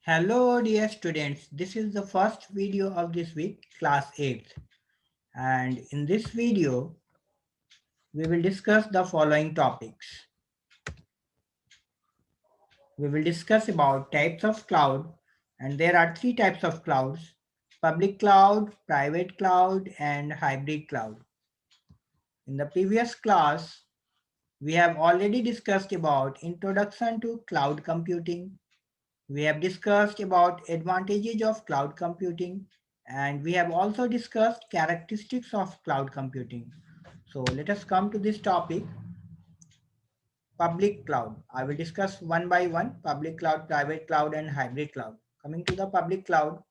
Hello dear students, this is the first video of this week, class 8th. And in this video, we will discuss the following topics. We will discuss about types of cloud, and there are three types of clouds: public cloud, private cloud, and hybrid cloud. In the previous class, we have already discussed about introduction to cloud computing. We have discussed about advantages of cloud computing, and we have also discussed characteristics of cloud computing. So let us come to this topic, public cloud. I will discuss one by one, public cloud, private cloud, and hybrid cloud. Coming to the public cloud,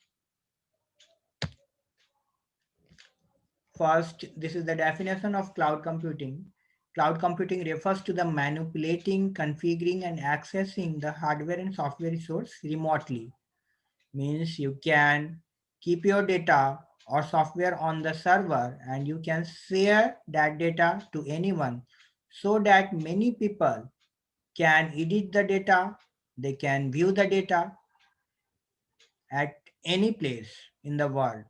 first, this is the definition of cloud computing. Cloud computing refers to the manipulating, configuring, and accessing the hardware and software resource remotely. Means you can keep your data or software on the server and you can share that data to anyone so that many people can edit the data, they can view the data at any place in the world.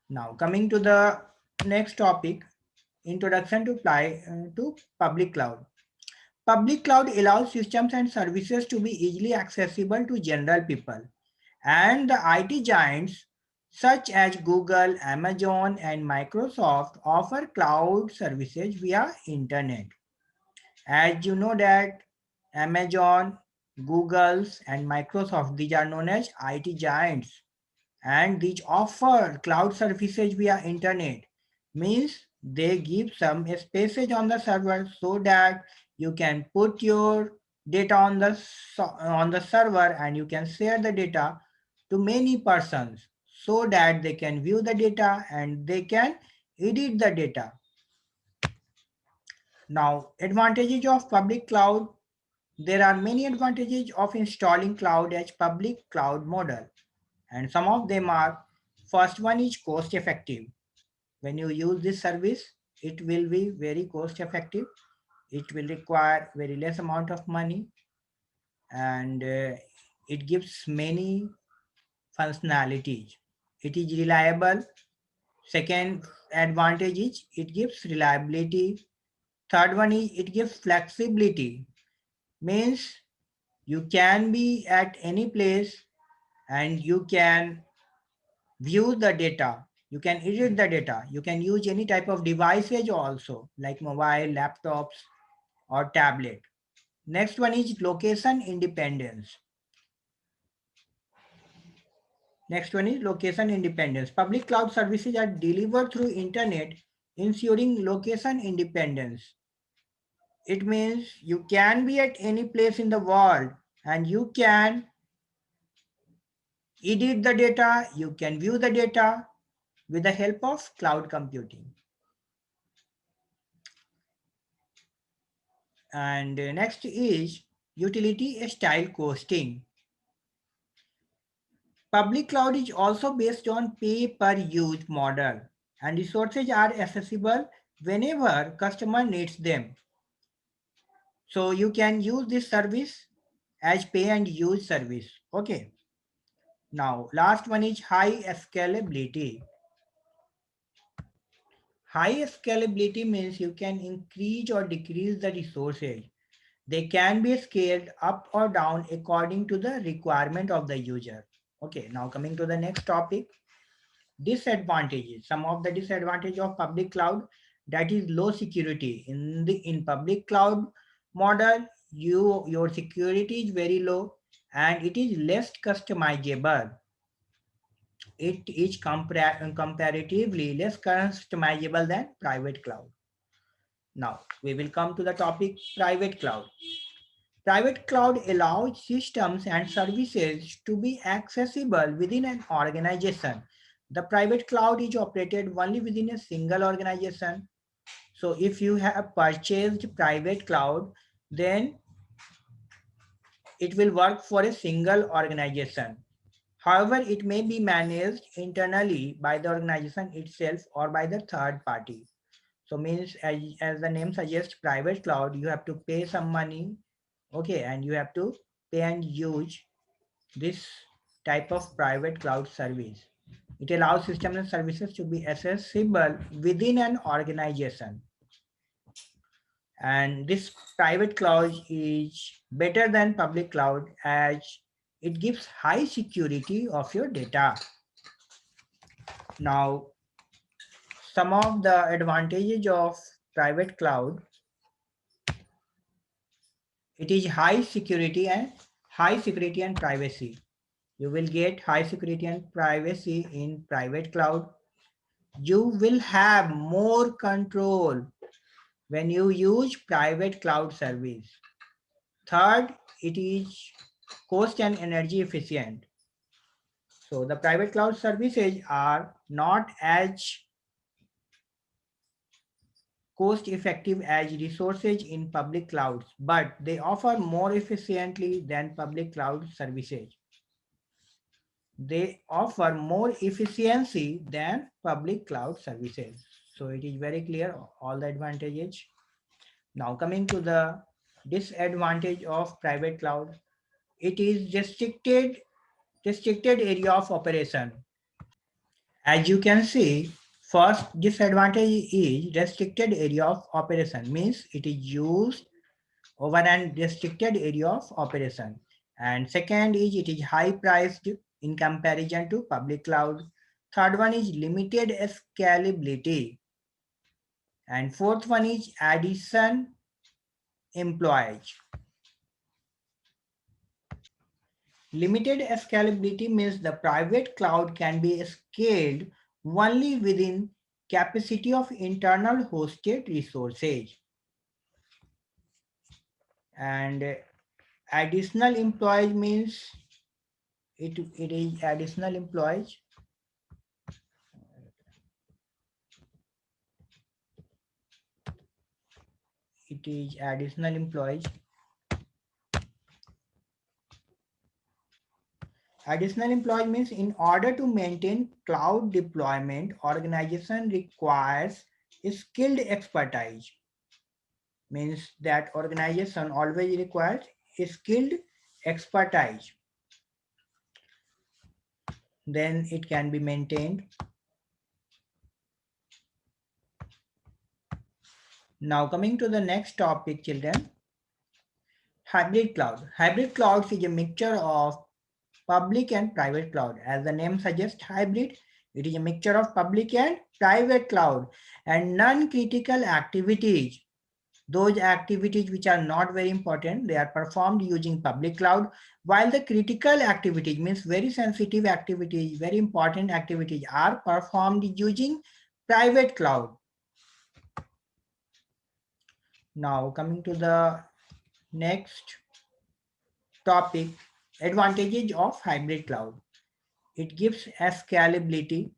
Now coming to the next topic, introduction to public cloud. Public cloud allows systems and services to be easily accessible to general people. And the IT giants such as Google, Amazon, and Microsoft offer cloud services via internet. As you know that Amazon, Google's, and Microsoft, these are known as IT giants, and these offer cloud services via internet. Means they give some spaces on the server so that you can put your data on the server and you can share the data to many persons so that they can view the data and they can edit the data. Now, advantages of public cloud. There are many advantages of installing cloud as public cloud model, and some of them are: first one is cost effective. When you use this service, it will be very cost effective. It will require very less amount of money, and it gives many functionalities. It is reliable. Second advantage is it gives reliability. Third one is it gives flexibility. Means you can be at any place and you can view the data. You can edit the data. You can use any type of devices also like mobile, laptops, or tablet. Next one is location independence. Next one is location independence. Public cloud services are delivered through internet, ensuring location independence. It means you can be at any place in the world and you can edit the data, you can view the data with the help of cloud computing. And next is utility style costing. Public cloud is also based on pay per use model and resources are accessible whenever customer needs them. So you can use this service as pay and use service. Okay. Now last one is high scalability. High scalability means you can increase or decrease the resources. They can be scaled up or down according to the requirement of the user. Okay, now coming to the next topic, disadvantages. Some of the disadvantage of public cloud, that is low security. In public cloud model, your security is very low and it is less customizable. It is comparatively less customizable than private cloud. Now we will come to the topic private cloud. Private cloud allows systems and services to be accessible within an organization. The private cloud is operated only within a single organization. So if you have purchased private cloud, then it will work for a single organization. However, it may be managed internally by the organization itself or by the third party. So means as the name suggests, private cloud, you have to pay some money, okay, and you have to pay and use this type of private cloud service. It allows systems and services to be accessible within an organization. And this private cloud is better than public cloud as it gives high security of your data. Now, some of the advantages of private cloud, it is high security and privacy. You will get high security and privacy in private cloud. You will have more control when you use private cloud service. Third, it is cost and energy efficient. So the private cloud services are not as cost effective as resources in public clouds, but they offer more efficiently than public cloud services. They offer more efficiency than public cloud services. So it is very clear all the advantages. Now coming to the disadvantage of private cloud, it is restricted area of operation. As you can see, first disadvantage is restricted area of operation, means it is used over an restricted area of operation. And second is it is high priced in comparison to public cloud. Third one is limited scalability. And fourth one is addition employees. Limited scalability means the private cloud can be scaled only within capacity of internal hosted resources. And additional employees means it is additional employees. It is additional employees. Additional employee means in order to maintain cloud deployment, organization requires skilled expertise. Means that organization always requires skilled expertise. Then it can be maintained. Now coming to the next topic, children. Hybrid cloud. Hybrid clouds is a mixture of public and private cloud. As the name suggests, hybrid, it is a mixture of public and private cloud and non-critical activities. Those activities which are not very important, they are performed using public cloud, while the critical activities means very sensitive activities, very important activities are performed using private cloud. Now coming to the next topic, advantages of hybrid cloud. It gives scalability,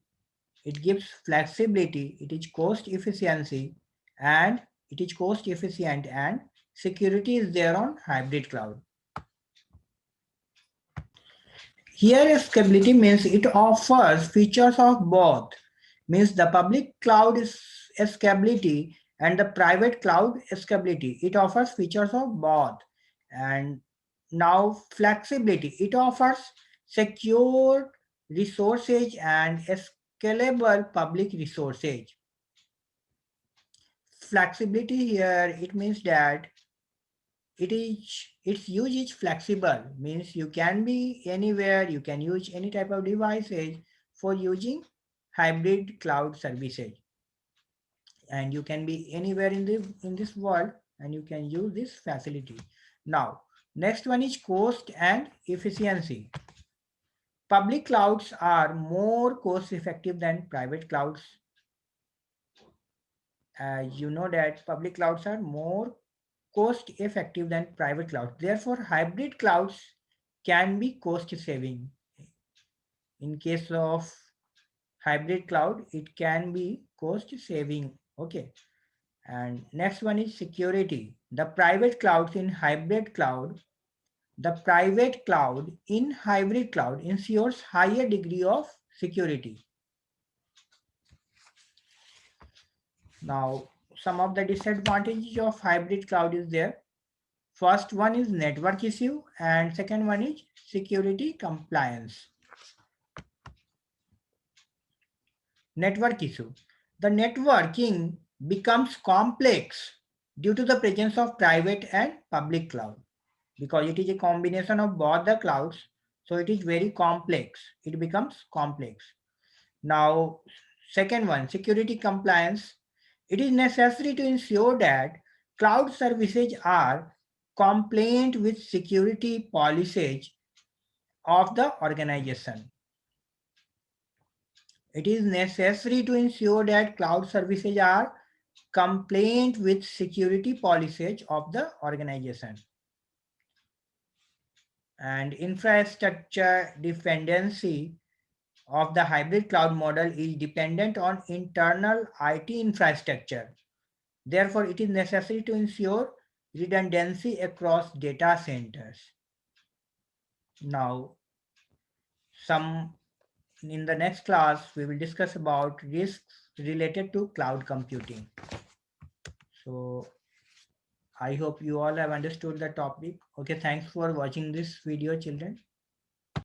it gives flexibility, it is cost efficiency, and it is cost efficient, and security is there on hybrid cloud. Here scalability means it offers features of both, means the public cloud is scalability and the private cloud scalability. It offers features of both. And now flexibility, it offers secure resources and scalable public resources. Flexibility here, it means that its use is flexible, means you can be anywhere, you can use any type of devices for using hybrid cloud services, and you can be anywhere in this world and you can use this facility. Now next one is cost and efficiency. Public clouds are more cost effective than private clouds. You know that public clouds are more cost effective than private clouds. Therefore, hybrid clouds can be cost saving. In case of hybrid cloud, it can be cost saving. Okay. And next one is security. The private clouds in hybrid cloud, the private cloud in hybrid cloud ensures higher degree of security. Now, some of the disadvantages of hybrid cloud is there. First one is network issue and second one is security compliance. Network issue. The networking becomes complex due to the presence of private and public cloud, because it is a combination of both the clouds. So it is very complex. It becomes complex. Now, second one, security compliance. It is necessary to ensure that cloud services are compliant with security policies of the organization. It is necessary to ensure that cloud services are compliant with security policies of the organization. And infrastructure dependency of the hybrid cloud model is dependent on internal IT infrastructure. Therefore, it is necessary to ensure redundancy across data centers. Now, some in the next class, we will discuss about risks related to cloud computing. So I hope you all have understood the topic. Okay, thanks for watching this video, children.